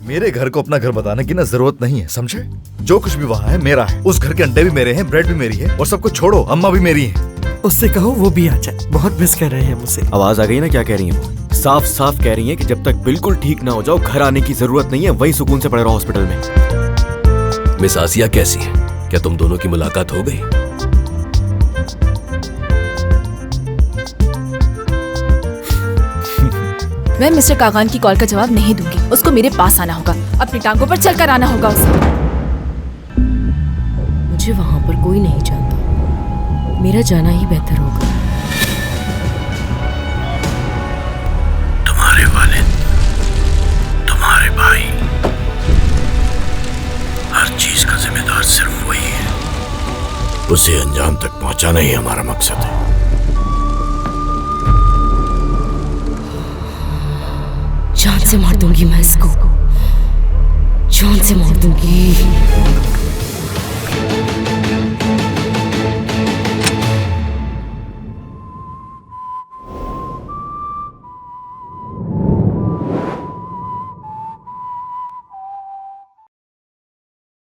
मेरे घर को अपना घर बताने की ना जरूरत नहीं है, समझे? जो कुछ भी वहाँ है मेरा है। उस घर के अंडे भी मेरे हैं, ब्रेड भी मेरी है, और सब कुछ छोड़ो, अम्मा भी मेरी है। उससे कहो वो भी आ जाए, बहुत मिस कर रहे हैं मुझे। आवाज आ गई ना क्या कह रही है वो? साफ साफ कह रही है कि जब तक बिल्कुल ठीक ना हो जाओ घर आने की जरूरत नहीं है, वही सुकून से पड़े रहो हॉस्पिटल में। मिस आसिया कैसी है? क्या तुम दोनों की मुलाकात हो गई? मैं मिस्टर कागान की कॉल का जवाब नहीं दूंगी। उसको मेरे पास आना होगा, अपनी टांगों पर चलकर आना होगा उसे। मुझे वहां पर कोई नहीं जानता, मेरा जाना ही बेहतर होगा। तुम्हारे वालिद, तुम्हारे भाई, हर चीज का जिम्मेदार सिर्फ वही है। उसे अंजाम तक पहुंचाना ही हमारा मकसद है। जान से मार दूंगी मैं इसको, जान से मार दूंगी।